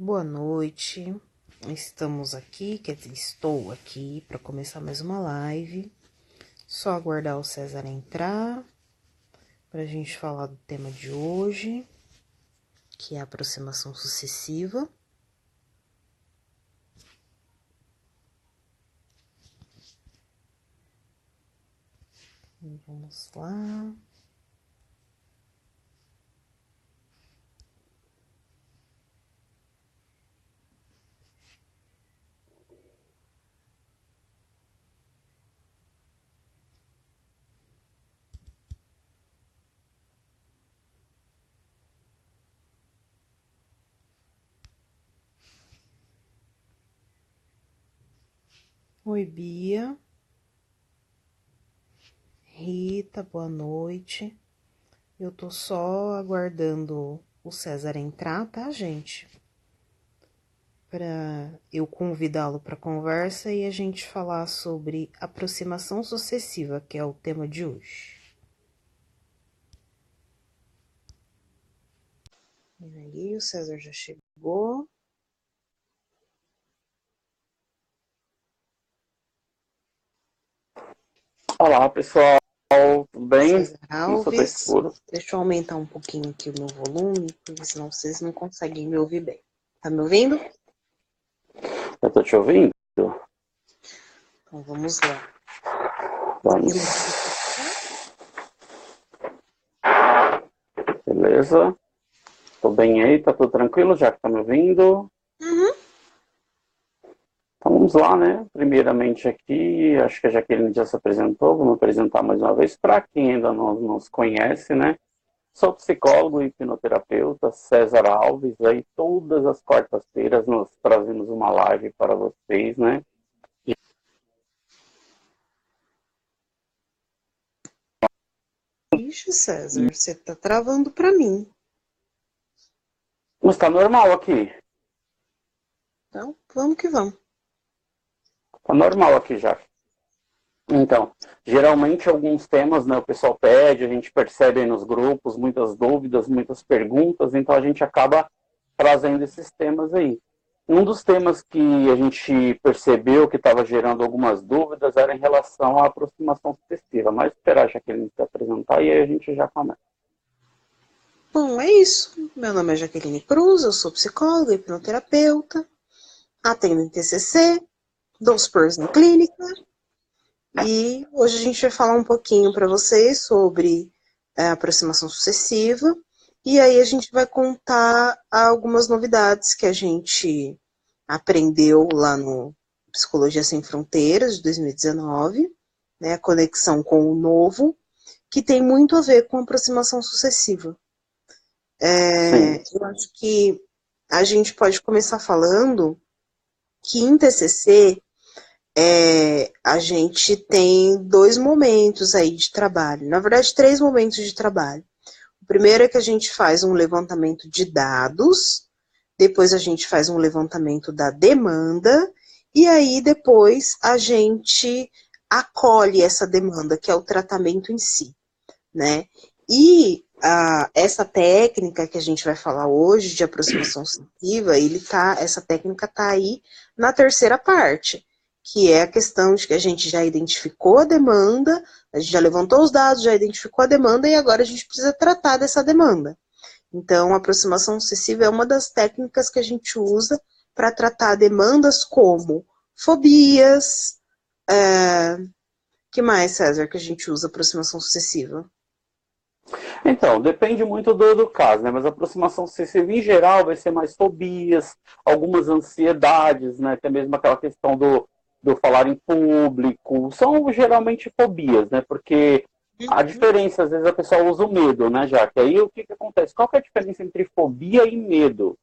Boa noite, estamos aqui, quer dizer, estou aqui para começar mais uma live. Só aguardar o César entrar para a gente falar do tema de hoje, que é a aproximação sucessiva. Vamos lá. Oi, Bia. Rita, boa noite. Eu tô só aguardando o César entrar, tá, gente? Para eu convidá-lo para conversa e a gente falar sobre aproximação sucessiva, que é o tema de hoje. E aí, o César já chegou. Olá, pessoal, tudo bem? César Isso tá Alves. escuro. Deixa eu aumentar um pouquinho aqui o meu volume, porque senão vocês não conseguem me ouvir bem. Tá me ouvindo? Eu tô te ouvindo? Então vamos lá. Vamos. Beleza? Tô bem aí, tá tudo tranquilo, já que tá me ouvindo? Uhum. Então vamos lá, né? Primeiramente aqui, acho que a Jaqueline já se apresentou, vamos apresentar mais uma vez para quem ainda não nos conhece, né? Sou psicólogo e hipnoterapeuta, César Alves, aí todas as quartas-feiras nós trazemos uma live para vocês, né? Ixi, César, você tá travando para mim. Mas tá normal aqui. Então, vamos que vamos. Tá normal aqui já. Então, geralmente alguns temas, né, o pessoal pede, a gente percebe aí nos grupos muitas dúvidas, muitas perguntas, então a gente acaba trazendo esses temas aí. Um dos temas que a gente percebeu que estava gerando algumas dúvidas era em relação à aproximação sucessiva, mas esperar já que ele se apresentar e aí a gente já começa. Bom, é isso. Meu nome é Jaqueline Cruz, eu sou psicóloga e hipnoterapeuta, atendo em TCC, dou suporte em clínica. E hoje a gente vai falar um pouquinho para vocês sobre aproximação sucessiva. E aí a gente vai contar algumas novidades que a gente aprendeu lá no Psicologia Sem Fronteiras, de 2019, né, a conexão com o novo, que tem muito a ver com aproximação sucessiva. Eu acho que a gente pode começar falando que em TCC a gente tem dois momentos aí de trabalho, na verdade, três momentos de trabalho. O primeiro é que a gente faz um levantamento de dados, depois a gente faz um levantamento da demanda, e aí depois a gente acolhe essa demanda, que é o tratamento em si, né? E essa técnica que a gente vai falar hoje de aproximação sucessiva, essa técnica está aí na terceira parte, que é a questão de que a gente já identificou a demanda, a gente já levantou os dados, já identificou a demanda e agora a gente precisa tratar dessa demanda. Então, a aproximação sucessiva é uma das técnicas que a gente usa para tratar demandas como fobias. Que mais, César, que a gente usa aproximação sucessiva? Então, depende muito do caso, né? Mas a aproximação sucessiva, em geral, vai ser mais fobias, algumas ansiedades, né? Até mesmo aquela questão do falar em público. São geralmente fobias, né? Porque a diferença, às vezes, a pessoa usa o medo, né, já que aí o que acontece? Qual que é a diferença entre fobia e medo?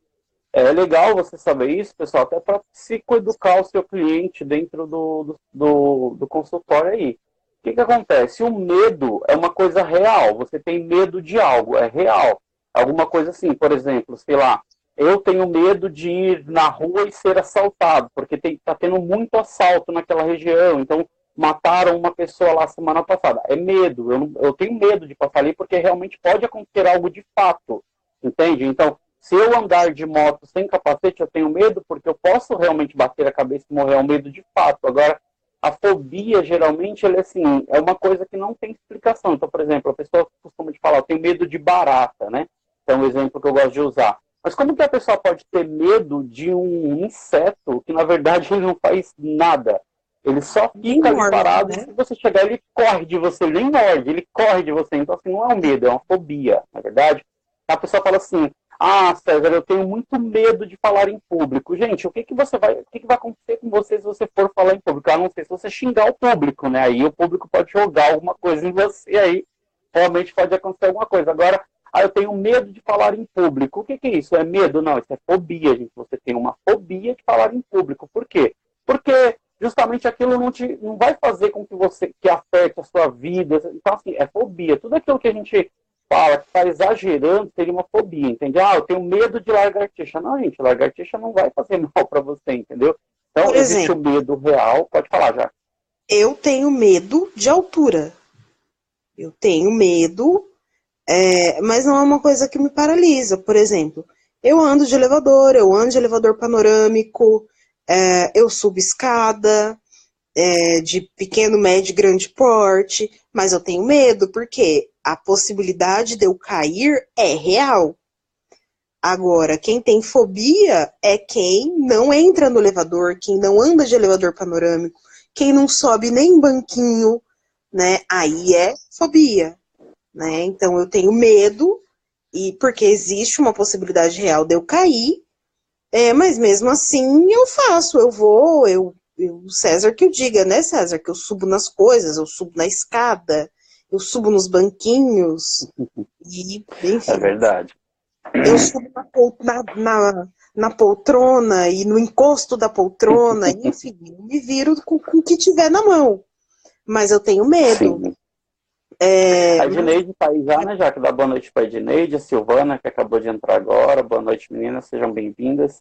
É legal você saber isso, pessoal, até para psicoeducar o seu cliente dentro do consultório aí. O que acontece? O medo é uma coisa real. Você tem medo de algo, é real. Alguma coisa assim, por exemplo, sei lá, eu tenho medo de ir na rua e ser assaltado, porque está tendo muito assalto naquela região. Então, mataram uma pessoa lá semana passada. É medo. Eu tenho medo de passar ali porque realmente pode acontecer algo de fato. Entende? Então, Se eu andar de moto sem capacete, eu tenho medo, porque eu posso realmente bater a cabeça e morrer, é um medo de fato. Agora, a fobia, geralmente, ele, assim, é uma coisa que não tem explicação. Então, por exemplo, a pessoa costuma te falar, eu tenho medo de barata, né? É um exemplo que eu gosto de usar. Mas como que a pessoa pode ter medo de um inseto que, na verdade, ele não faz nada? Ele só Nem fica ali morde, parado e né? se você chegar, ele corre de você, ele nem morde, ele corre de você. Então, assim, não é um medo, é uma fobia, na verdade. A pessoa fala assim, ah, César, eu tenho muito medo de falar em público. Gente, o que vai acontecer com você se você for falar em público? A não ser se você xingar o público, né? Aí o público pode jogar alguma coisa em você, aí realmente pode acontecer alguma coisa. Agora, eu tenho medo de falar em público. O que é isso? É medo? Não, isso é fobia, gente. Você tem uma fobia de falar em público. Por quê? Porque justamente aquilo não vai fazer com que você que afete a sua vida. Então, assim, é fobia. Tudo aquilo que a gente fala que está exagerando seria uma fobia, entendeu? Ah, eu tenho medo de lagartixa. Não, gente, lagartixa não vai fazer mal para você, entendeu? Por Então, existe o exemplo, medo real. Pode falar já. eu tenho medo de altura. Eu tenho medo, mas não é uma coisa que me paralisa. Por exemplo, eu ando de elevador panorâmico, eu subo escada, de pequeno, médio e grande porte, mas eu tenho medo porque a possibilidade de eu cair é real. Agora, quem tem fobia é quem não entra no elevador, quem não anda de elevador panorâmico, quem não sobe nem em banquinho, né? Aí é fobia, né? Então eu tenho medo e porque existe uma possibilidade real de eu cair, mas mesmo assim eu faço, eu vou, César que eu diga, né, César, que eu subo nas coisas, eu subo na escada, eu subo nos banquinhos e, É enfim, verdade. eu subo na poltrona e no encosto da poltrona, enfim, eu me viro com o que tiver na mão. Mas eu tenho medo. Sim. É, A mas Edneide está aí já, né? Já que dá boa noite para a Edneide, a Silvana, que acabou de entrar agora. Boa noite, meninas, sejam bem-vindas.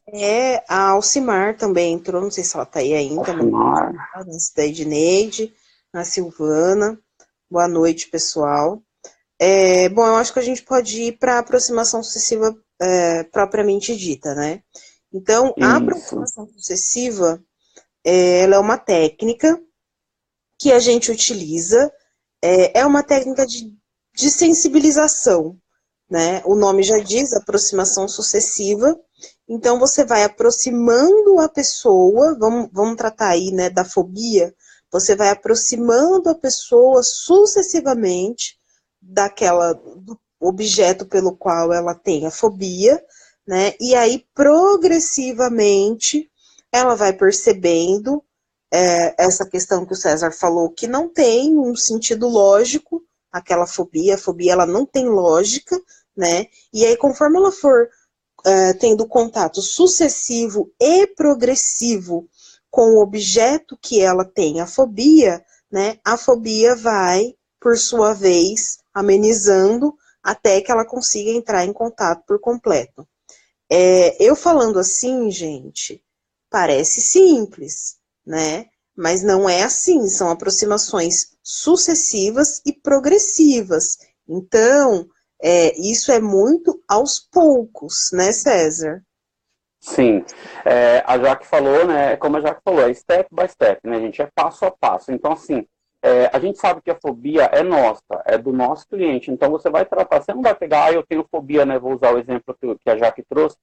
a Alcimar também entrou, não sei se ela tá aí ainda, mas Alcimar. antes da Edneide, a Silvana. Boa noite, pessoal. Bom, eu acho que a gente pode ir para a aproximação sucessiva propriamente dita, né? Então, a Isso. aproximação sucessiva, ela é uma técnica que a gente utiliza, é uma técnica de sensibilização, né? O nome já diz, aproximação sucessiva. Então, você vai aproximando a pessoa, vamos tratar aí, né, da fobia, você vai aproximando a pessoa sucessivamente do objeto pelo qual ela tem a fobia, né? E aí, progressivamente, ela vai percebendo essa questão que o César falou, que não tem um sentido lógico, aquela fobia, a fobia ela não tem lógica, né? E aí, conforme ela for tendo contato sucessivo e progressivo com o objeto que ela tem a fobia, né? A fobia vai, por sua vez, amenizando até que ela consiga entrar em contato por completo. Eu falando assim, gente, parece simples, né? Mas não é assim, são aproximações sucessivas e progressivas. Então, isso é muito aos poucos, né, César? Sim. A Jaque falou, né? Como a Jaque falou, é step by step, né, gente? É passo a passo. Então, assim, a gente sabe que a fobia é nossa, é do nosso cliente. Então, você vai tratar, você não vai pegar, eu tenho fobia, né? Vou usar o exemplo que a Jaque trouxe.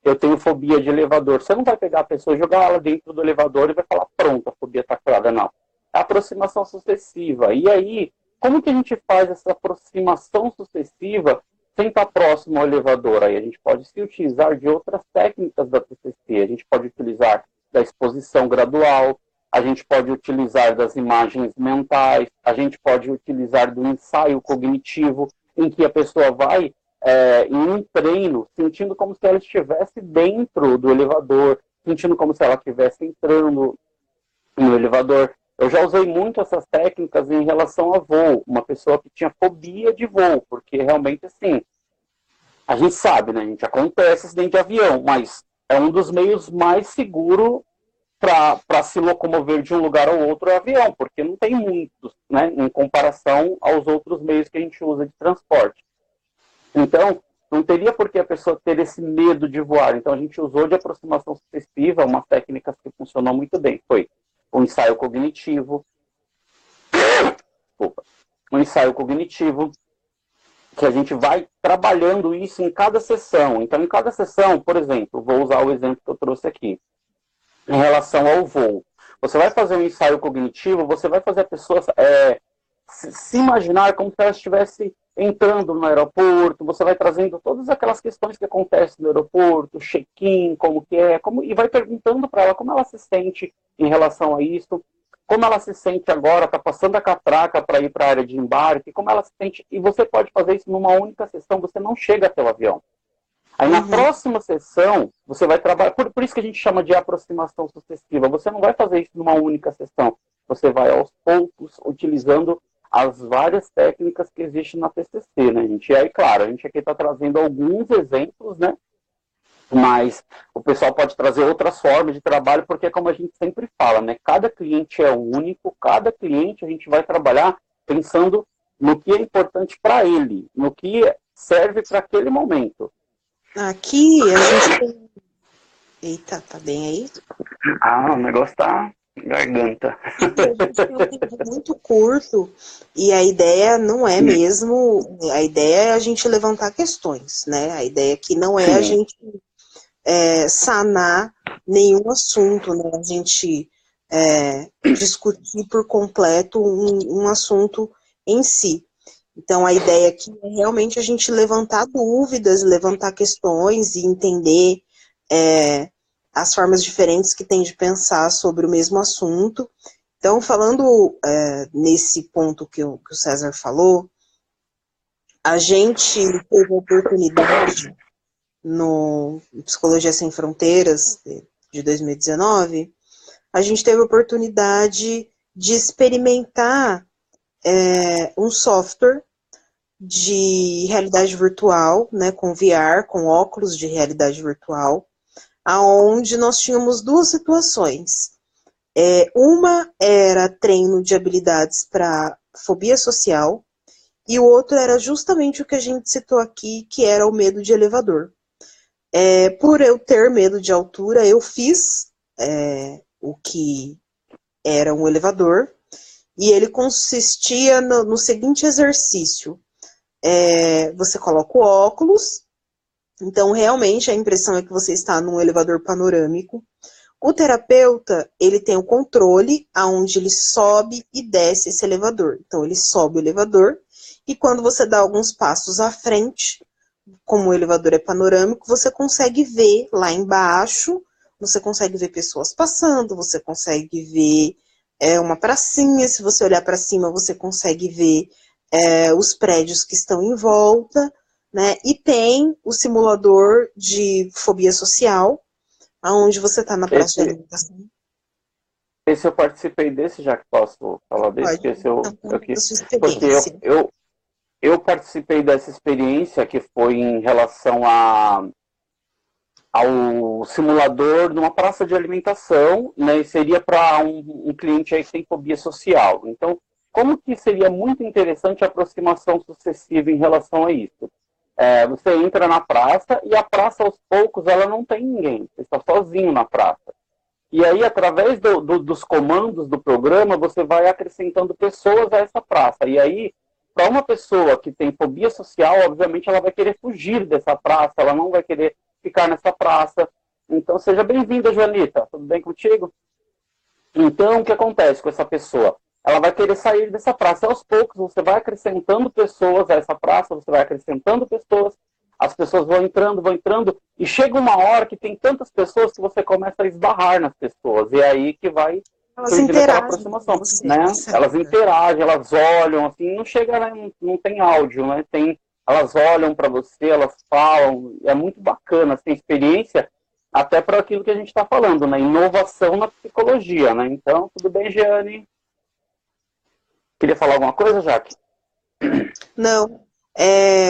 Eu tenho fobia de elevador. Você não vai pegar a pessoa, jogar ela dentro do elevador e vai falar, pronto, a fobia está curada. Não. É a aproximação sucessiva. E aí, como que a gente faz essa aproximação sucessiva sem estar próximo ao elevador? Aí a gente pode se utilizar de outras técnicas da TCC. A gente pode utilizar da exposição gradual, a gente pode utilizar das imagens mentais, a gente pode utilizar do ensaio cognitivo, em que a pessoa vai em um treino, sentindo como se ela estivesse dentro do elevador, sentindo como se ela estivesse entrando no elevador. Eu já usei muito essas técnicas em relação a voo, uma pessoa que tinha fobia de voo, porque realmente, assim, a gente sabe, né, gente, acontece acidente de avião, mas é um dos meios mais seguros para se locomover de um lugar ao outro é avião, porque não tem muitos, né, em comparação aos outros meios que a gente usa de transporte. Então, não teria por que a pessoa ter esse medo de voar. Então a gente usou de aproximação sucessiva, uma técnica que funcionou muito bem. Foi o ensaio cognitivo, um ensaio cognitivo, que a gente vai trabalhando isso em cada sessão. Então, em cada sessão, por exemplo, vou usar o exemplo que eu trouxe aqui, em relação ao voo. Você vai fazer um ensaio cognitivo, você vai fazer a pessoa se imaginar como se ela estivesse entrando no aeroporto, você vai trazendo todas aquelas questões que acontecem no aeroporto, check-in, como que é, e vai perguntando para ela como ela se sente em relação a isso, como ela se sente agora, está passando a catraca para ir para a área de embarque, como ela se sente, e você pode fazer isso numa única sessão, você não chega até o avião. Aí na próxima sessão, você vai trabalhar, por isso que a gente chama de aproximação sucessiva, você não vai fazer isso numa única sessão, você vai aos poucos, utilizando as várias técnicas que existem na TCC, né, gente? E aí, claro, a gente aqui está trazendo alguns exemplos, né, mas o pessoal pode trazer outras formas de trabalho, porque como a gente sempre fala, né, cada cliente é único, cada cliente a gente vai trabalhar pensando no que é importante para ele, no que serve para aquele momento. Aqui a gente tem... Eita, tá bem aí? Ah, o negócio tá garganta. A gente tem um tempo muito curto e a ideia não é mesmo... A ideia é a gente levantar questões, né? A ideia aqui não é a gente sanar nenhum assunto, né? A gente discutir por completo um assunto em si. Então, a ideia aqui é realmente a gente levantar dúvidas, levantar questões e entender as formas diferentes que tem de pensar sobre o mesmo assunto. Então, falando nesse ponto que o César falou, a gente teve a oportunidade no Psicologia Sem Fronteiras, de 2019, a gente teve a oportunidade de experimentar um software de realidade virtual, né, com VR, com óculos de realidade virtual, aonde nós tínhamos duas situações. Uma era treino de habilidades para fobia social, e o outro era justamente o que a gente citou aqui, que era o medo de elevador. Por eu ter medo de altura, eu fiz o que era um elevador, e ele consistia no seguinte exercício. Você coloca o óculos, então realmente a impressão é que você está num elevador panorâmico. O terapeuta, ele tem o controle aonde ele sobe e desce esse elevador. Então ele sobe o elevador e quando você dá alguns passos à frente, como o elevador é panorâmico, você consegue ver lá embaixo, você consegue ver pessoas passando, você consegue ver uma pracinha, se você olhar para cima, você consegue ver os prédios que estão em volta, né? E tem o simulador de fobia social, onde você está na praça de alimentação. Esse eu participei desse, já que posso falar desse, Pode, que esse eu a sua porque experiência. eu participei dessa experiência que foi em relação ao simulador numa praça de alimentação, né, e seria para um cliente aí que tem fobia social. Então, como que seria muito interessante a aproximação sucessiva em relação a isso? Você entra na praça e a praça, aos poucos, ela não tem ninguém. Você está sozinho na praça. E aí, através dos comandos do programa, você vai acrescentando pessoas a essa praça. E aí, para uma pessoa que tem fobia social, obviamente ela vai querer fugir dessa praça, ela não vai querer ficar nessa praça. Então, seja bem-vinda, Joanita. Tudo bem contigo? Então, o que acontece com essa pessoa? Ela vai querer sair dessa praça. Aos poucos, você vai acrescentando pessoas a essa praça, você vai acrescentando pessoas, as pessoas vão entrando, e chega uma hora que tem tantas pessoas que você começa a esbarrar nas pessoas. E é aí que vai surgindo aquela aproximação, você, né? Elas interagem, elas olham, assim, não chega, não tem áudio, né? Elas olham para você, elas falam, é muito bacana, tem experiência até para aquilo que a gente está falando, né? Inovação na psicologia, né? Então, tudo bem, Jeane? Queria falar alguma coisa, Jaque? Não,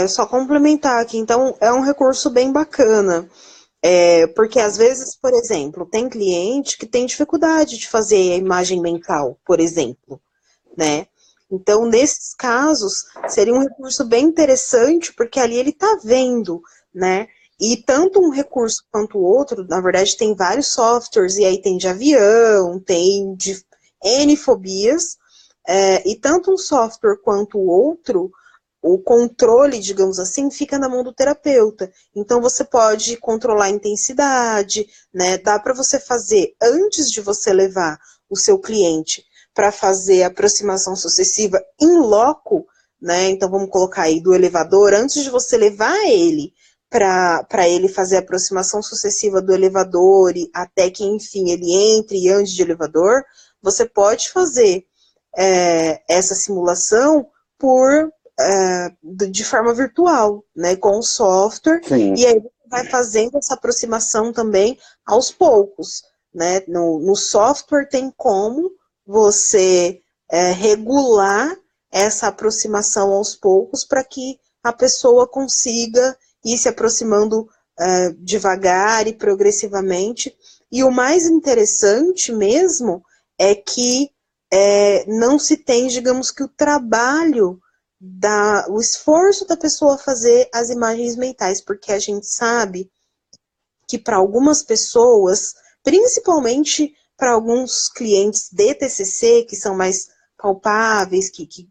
só complementar aqui. Então, é um recurso bem bacana. Porque, às vezes, por exemplo, tem cliente que tem dificuldade de fazer a imagem mental, por exemplo, né? Então, nesses casos, seria um recurso bem interessante, porque ali ele está vendo, né? E tanto um recurso quanto o outro, na verdade, tem vários softwares, e aí tem de avião, tem de N fobias, e tanto um software quanto o outro, o controle, digamos assim, fica na mão do terapeuta. Então você pode controlar a intensidade, né? Dá para você fazer antes de você levar o seu cliente para fazer a aproximação sucessiva in loco, né? Então vamos colocar aí do elevador, antes de você levar ele para ele fazer a aproximação sucessiva do elevador e até que, enfim, ele entre e ande de elevador, você pode fazer essa simulação de forma virtual, né, com o software, Sim. e aí você vai fazendo essa aproximação também aos poucos, né? No software tem como você regular essa aproximação aos poucos para que a pessoa consiga ir se aproximando devagar e progressivamente. E o mais interessante mesmo é que não se tem, digamos que o trabalho, o esforço da pessoa fazer as imagens mentais, porque a gente sabe que para algumas pessoas, principalmente para alguns clientes de TCC, que são mais palpáveis, que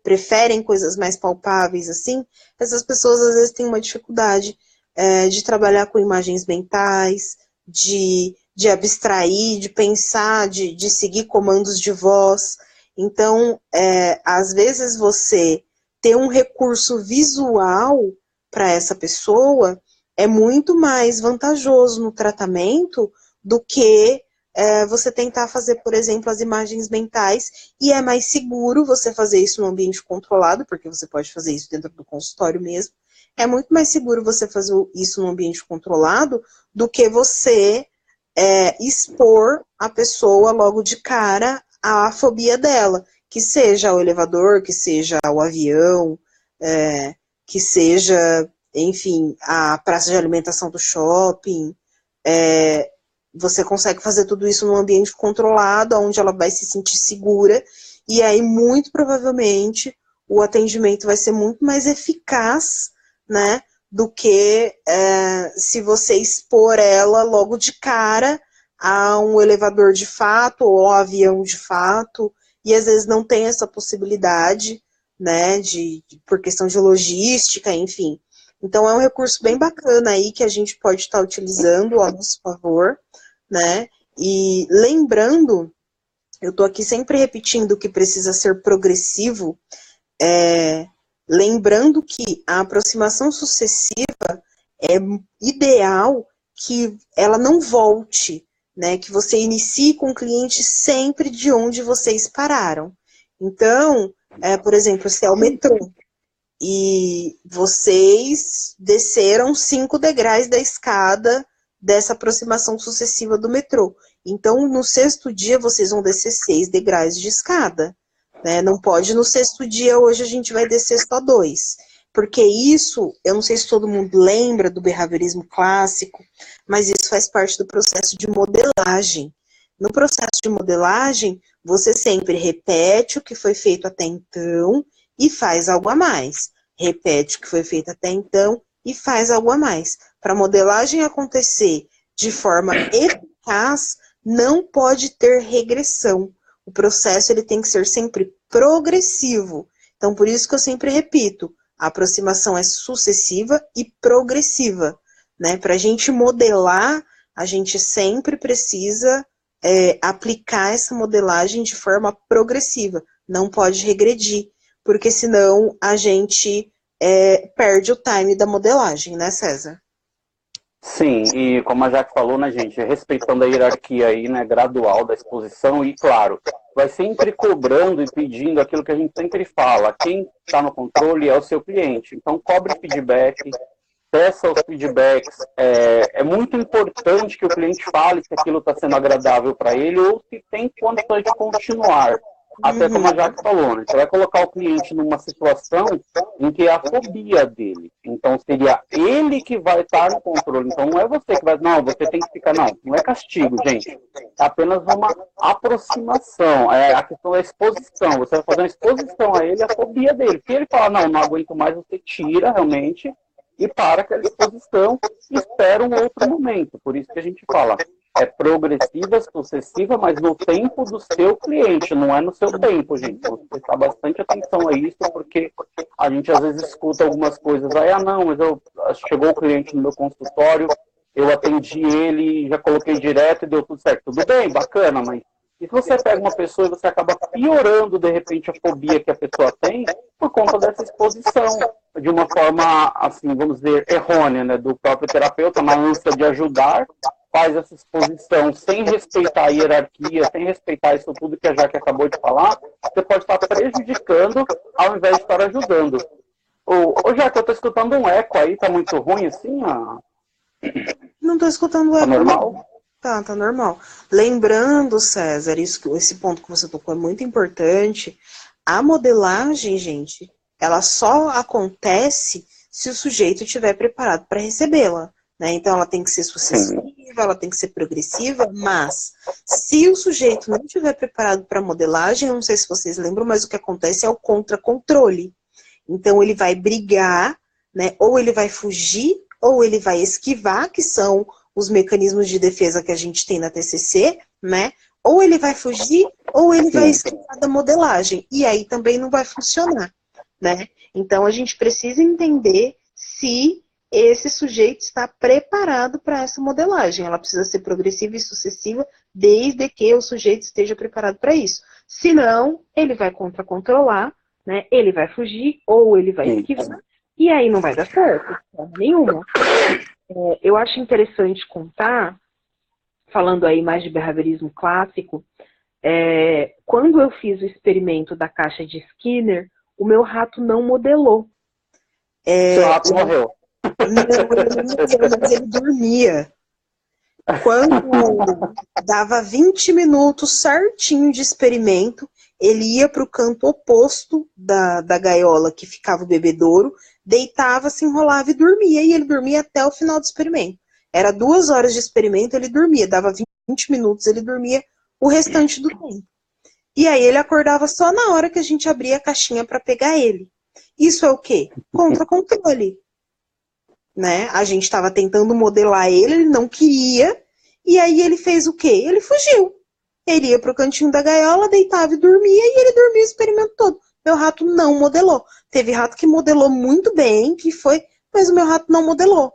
preferem coisas mais palpáveis, assim, essas pessoas às vezes têm uma dificuldade de trabalhar com imagens mentais, de abstrair, de pensar, de seguir comandos de voz. Então, às vezes você ter um recurso visual para essa pessoa é muito mais vantajoso no tratamento do que você tentar fazer, por exemplo, as imagens mentais, e é mais seguro você fazer isso no ambiente controlado, porque você pode fazer isso dentro do consultório mesmo. É muito mais seguro você fazer isso no ambiente controlado do que você expor a pessoa logo de cara à fobia dela, que seja o elevador, que seja o avião, que seja, enfim, a praça de alimentação do shopping. Você consegue fazer tudo isso num ambiente controlado, onde ela vai se sentir segura, e aí, muito provavelmente, o atendimento vai ser muito mais eficaz, né, do que se você expor ela logo de cara a um elevador de fato, ou a um avião de fato, e às vezes não tem essa possibilidade, né, por questão de logística, enfim. Então é um recurso bem bacana aí que a gente pode estar utilizando a nosso favor, né? E lembrando, eu estou aqui sempre repetindo que precisa ser progressivo, lembrando que a aproximação sucessiva é ideal que ela não volte, né? Que você inicie com o cliente sempre de onde vocês pararam. Então, por exemplo, se é o metrô, e vocês desceram 5 degraus da escada dessa aproximação sucessiva do metrô. Então, no sexto dia, vocês vão descer 6 degraus de escada. Né? Não pode no sexto dia, hoje a gente vai descer só 2. Porque isso, eu não sei se todo mundo lembra do behaviorismo clássico, mas isso faz parte do processo de modelagem. No processo de modelagem, você sempre repete o que foi feito até então e faz algo a mais. Repete o que foi feito até então e faz algo a mais. Para a modelagem acontecer de forma eficaz, não pode ter regressão. O processo ele tem que ser sempre progressivo. Então, por isso que eu sempre repito, a aproximação é sucessiva e progressiva. Né? Para a gente modelar, a gente sempre precisa aplicar essa modelagem de forma progressiva. Não pode regredir, porque senão a gente perde o time da modelagem, né, César? Sim, e como a Jaque falou, né, gente, respeitando a hierarquia aí, né, gradual da exposição e, claro, vai sempre cobrando e pedindo aquilo que a gente sempre fala, quem está no controle é o seu cliente, então cobre feedback, peça os feedbacks, é muito importante que o cliente fale se aquilo está sendo agradável para ele ou se tem condições de continuar. Até como a Jaque falou, né? Você vai colocar o cliente numa situação em que é a fobia dele. Então, seria ele que vai estar no controle. Então, não é você que vai... Não, você tem que ficar... Não, não é castigo, gente. É apenas uma aproximação. É, a questão da exposição. Você vai fazer uma exposição a ele, a fobia dele. Se ele falar, não, não aguento mais, você tira realmente e para aquela exposição e espera um outro momento. Por isso que a gente fala, é progressiva, sucessiva, mas no tempo do seu cliente, não é no seu tempo, gente. Então, você prestar bastante atenção a isso, porque a gente às vezes escuta algumas coisas, aí, não, mas chegou o cliente no meu consultório, eu atendi ele, já coloquei direto e deu tudo certo. Tudo bem, bacana, mas e se você pega uma pessoa e você acaba piorando, de repente, a fobia que a pessoa tem por conta dessa exposição, de uma forma, assim, vamos dizer, errônea, né, do próprio terapeuta, na ânsia de ajudar, faz essa exposição sem respeitar a hierarquia, sem respeitar isso tudo que a Jaque acabou de falar, você pode estar prejudicando ao invés de estar ajudando. Ô Jaque, eu estou escutando um eco aí, tá muito ruim assim? Não estou escutando o eco. Tá normal? Não. Tá normal. Lembrando, César, esse ponto que você tocou é muito importante. A modelagem, gente, ela só acontece se o sujeito estiver preparado para recebê-la, né? Então ela tem que ser sucessiva, ela tem que ser progressiva, mas se o sujeito não estiver preparado para a modelagem, eu não sei se vocês lembram, mas o que acontece é o contra-controle. Então ele vai brigar, né? Ou ele vai fugir, ou ele vai esquivar, que são os mecanismos de defesa que a gente tem na TCC, né? Ou ele vai fugir, ou ele vai esquivar da modelagem. E aí também não vai funcionar, né? Então a gente precisa entender se esse sujeito está preparado para essa modelagem. Ela precisa ser progressiva e sucessiva, desde que o sujeito esteja preparado para isso. Senão, ele vai contra-controlar, né? Ele vai fugir, ou ele vai esquivar, e aí não vai dar certo, de forma nenhuma. Eu acho interessante contar, falando aí mais de behaviorismo clássico, quando eu fiz o experimento da caixa de Skinner, o meu rato não modelou. Seu rato morreu. Não, ele não morreu, mas ele dormia. Quando dava 20 minutos certinho de experimento, ele ia para o canto oposto da gaiola que ficava o bebedouro, deitava, se enrolava e dormia. E ele dormia até o final do experimento. Era 2 horas de experimento, ele dormia. Dava 20 minutos, ele dormia o restante do tempo. E aí ele acordava só na hora que a gente abria a caixinha para pegar ele. Isso é o quê? Contra-controle. Né? A gente estava tentando modelar ele não queria. E aí ele fez o quê? Ele fugiu. Ele ia para o cantinho da gaiola, deitava e dormia, e ele dormia o experimento todo. Meu rato não modelou. Teve rato que modelou muito bem, mas o meu rato não modelou.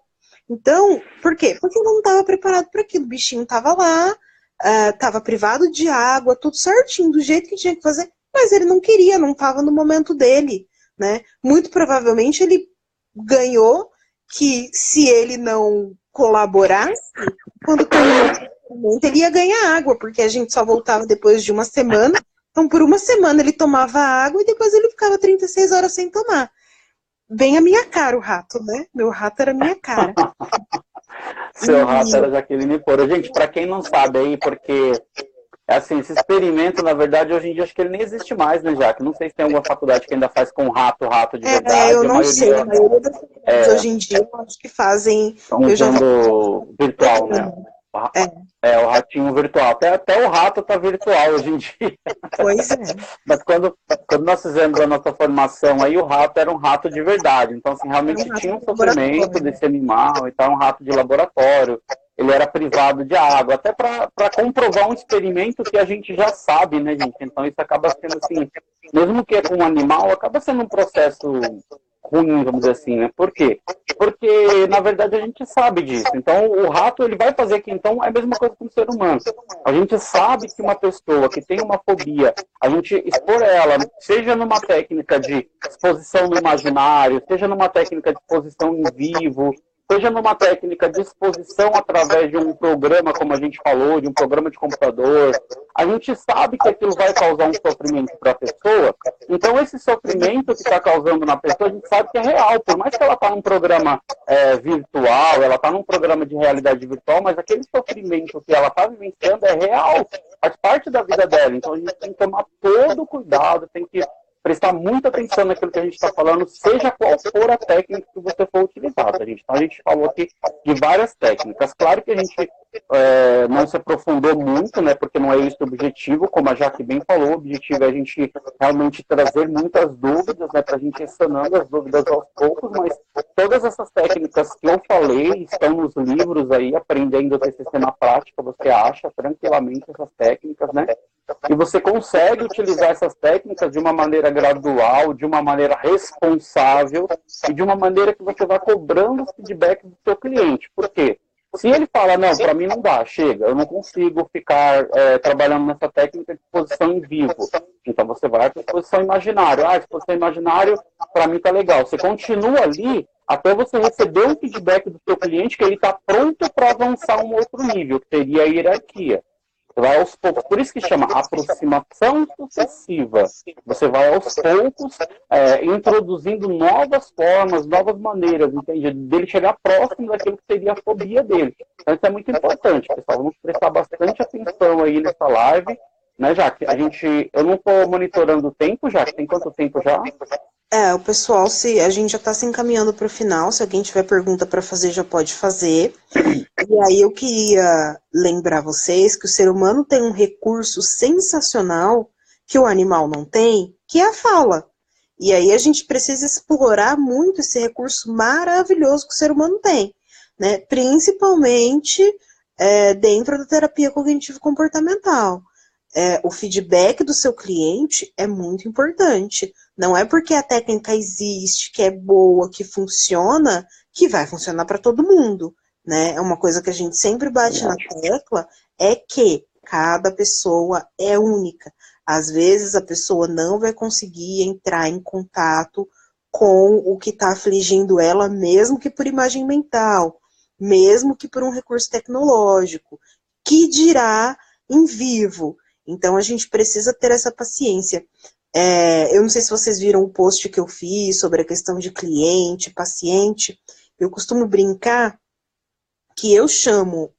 Então, por quê? Porque eu não estava preparado para aquilo. O bichinho estava lá, estava privado de água, tudo certinho, do jeito que tinha que fazer, mas ele não queria, não estava no momento dele, né? Muito provavelmente ele ganhou que se ele não colaborasse, quando terminou o experimento, ele ia ganhar água, porque a gente só voltava depois de uma semana. Então, por uma semana ele tomava água e depois ele ficava 36 horas sem tomar. Bem a minha cara o rato, né? Meu rato era a minha cara. Seu rato era Jaqueline Poro. Gente, para quem não sabe aí, porque assim, esse experimento, na verdade, hoje em dia acho que ele nem existe mais, né, Jaque? Não sei se tem alguma faculdade que ainda faz com rato de verdade. Eu não sei. A maioria das faculdades hoje em dia eu acho que fazem. Estão usando virtual, né? O ratinho virtual. Até o rato tá virtual hoje em dia. Pois é. Mas quando nós fizemos a nossa formação aí, o rato era um rato de verdade. Então, assim, realmente tinha um sofrimento desse animal e tal, um rato de laboratório. Ele era privado de água, até para comprovar um experimento que a gente já sabe, né, gente? Então isso acaba sendo assim, mesmo que é com um animal, acaba sendo um processo ruim, vamos dizer assim, né? Por quê? Porque, na verdade, a gente sabe disso. Então, o rato, ele vai fazer aqui, então, é a mesma coisa que o ser humano. A gente sabe que uma pessoa que tem uma fobia, a gente expor ela, seja numa técnica de exposição no imaginário, seja numa técnica de exposição em vivo, seja numa técnica de exposição através de um programa, como a gente falou, de um programa de computador, a gente sabe que aquilo vai causar um sofrimento para a pessoa, então esse sofrimento que está causando na pessoa, a gente sabe que é real, por mais que ela está num programa virtual, ela está num programa de realidade virtual, mas aquele sofrimento que ela está vivenciando é real, faz parte da vida dela. Então a gente tem que tomar todo o cuidado, tem que prestar muita atenção naquilo que a gente está falando, seja qual for a técnica que você for utilizar. Tá, gente? Então a gente falou aqui de várias técnicas. Claro que a gente não se aprofundou muito, né, porque não é esse o objetivo, como a Jaque bem falou, o objetivo é a gente realmente trazer muitas dúvidas, né, para a gente ir sanando as dúvidas aos poucos, mas todas essas técnicas que eu falei estão nos livros aí, Aprendendo o TCC na Prática, você acha tranquilamente essas técnicas, né, e você consegue utilizar essas técnicas de uma maneira gradual, de uma maneira responsável e de uma maneira que você vai cobrando os feedbacks do seu cliente. Por quê? Se ele fala, não, para mim não dá, chega, eu não consigo ficar trabalhando nessa técnica de exposição em vivo. Então você vai para a exposição imaginária. Ah, exposição imaginária, para mim tá legal. Você continua ali até você receber um feedback do seu cliente que ele está pronto para avançar a um outro nível, que seria a hierarquia. Você vai aos poucos, por isso que chama aproximação sucessiva. Você vai aos poucos introduzindo novas formas, novas maneiras, entende? Dele chegar próximo daquilo que seria a fobia dele. Então isso é muito importante, pessoal. Vamos prestar bastante atenção aí nessa live, né, Jaque? Eu não estou monitorando o tempo, Jaque. Tem quanto tempo já? O pessoal, se a gente já está se encaminhando para o final, se alguém tiver pergunta para fazer, já pode fazer. E aí eu queria lembrar vocês que o ser humano tem um recurso sensacional que o animal não tem, que é a fala. E aí a gente precisa explorar muito esse recurso maravilhoso que o ser humano tem, né? Principalmente dentro da terapia cognitivo-comportamental. O feedback do seu cliente é muito importante. Não é porque a técnica existe, que é boa, que funciona, que vai funcionar para todo mundo, né? É uma coisa que a gente sempre bate na tecla, é que cada pessoa é única. Às vezes a pessoa não vai conseguir entrar em contato com o que está afligindo ela, mesmo que por imagem mental, mesmo que por um recurso tecnológico, que dirá em vivo. Então a gente precisa ter essa paciência. Eu não sei se vocês viram o post que eu fiz sobre a questão de cliente, paciente. Eu costumo brincar que eu chamo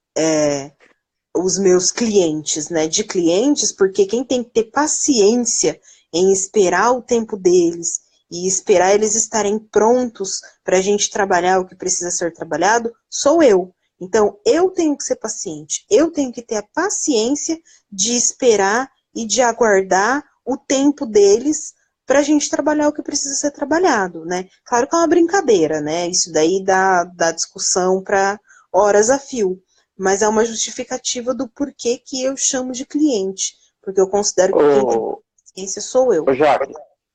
os meus clientes, né, de clientes, porque quem tem que ter paciência em esperar o tempo deles e esperar eles estarem prontos para a gente trabalhar o que precisa ser trabalhado, sou eu. Então, eu tenho que ser paciente, eu tenho que ter a paciência de esperar e de aguardar o tempo deles para a gente trabalhar o que precisa ser trabalhado, né? Claro que é uma brincadeira, né? Isso daí dá discussão para horas a fio, mas é uma justificativa do porquê que eu chamo de cliente, porque eu considero que quem tem paciência sou eu. Jaque,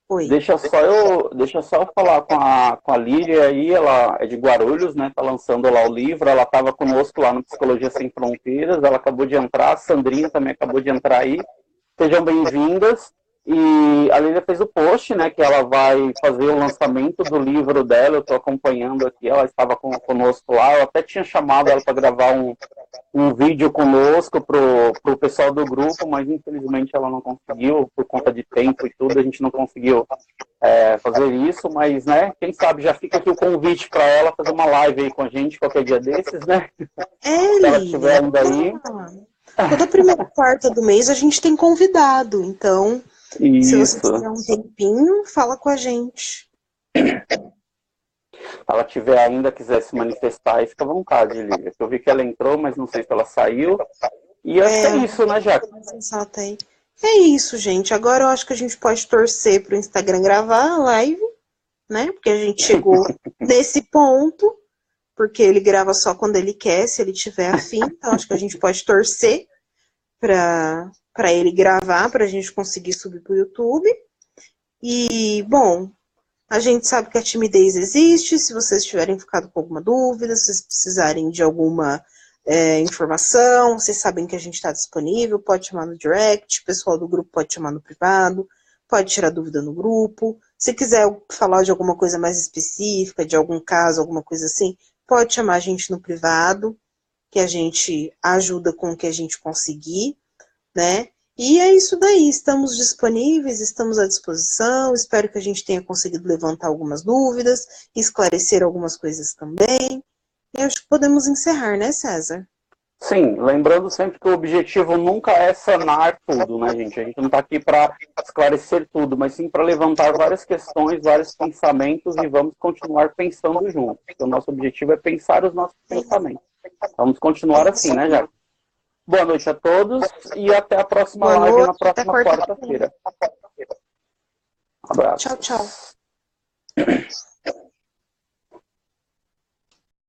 Oi. deixa só eu falar com a Lídia aí, ela é de Guarulhos, né? Tá lançando lá o livro, ela estava conosco lá no Psicologia Sem Fronteiras, ela acabou de entrar, a Sandrinha também acabou de entrar aí. Sejam bem-vindas. E a Lília fez o post, né, que ela vai fazer o lançamento do livro dela, eu estou acompanhando aqui, ela estava conosco lá, eu até tinha chamado ela para gravar um vídeo conosco pro pessoal do grupo, mas infelizmente ela não conseguiu, por conta de tempo e tudo, a gente não conseguiu fazer isso, mas, né, quem sabe já fica aqui o convite para ela fazer uma live aí com a gente qualquer dia desses, né? Se ela estiver ainda aí. Toda primeira quarta do mês a gente tem convidado, então se você tiver um tempinho, fala com a gente. Se ela tiver ainda, quiser se manifestar, aí fica à vontade, Lívia. Eu vi que ela entrou, mas não sei se ela saiu. E acho que é isso, né, Jaque? É isso, gente. Agora eu acho que a gente pode torcer para o Instagram gravar a live, né? Porque a gente chegou nesse ponto, porque ele grava só quando ele quer, se ele tiver afim. Então acho que a gente pode torcer para ele gravar, para a gente conseguir subir para o YouTube. E, bom, a gente sabe que a timidez existe. Se vocês tiverem ficado com alguma dúvida, se vocês precisarem de alguma informação, vocês sabem que a gente está disponível, pode chamar no direct, o pessoal do grupo pode chamar no privado, pode tirar dúvida no grupo. Se quiser falar de alguma coisa mais específica, de algum caso, alguma coisa assim, pode chamar a gente no privado, que a gente ajuda com o que a gente conseguir, né? E é isso daí, estamos disponíveis, estamos à disposição, espero que a gente tenha conseguido levantar algumas dúvidas, esclarecer algumas coisas também. E acho que podemos encerrar, né, César? Sim, lembrando sempre que o objetivo nunca é sanar tudo, né, gente? A gente não está aqui para esclarecer tudo, mas sim para levantar várias questões, vários pensamentos e vamos continuar pensando juntos. Porque o nosso objetivo é pensar os nossos pensamentos. Vamos É continuar assim, isso né, aí. Jack? Boa noite a todos e até a próxima Boa live na noite, até próxima quarta-feira. quarta-feira. Tchau, tchau. Abraços.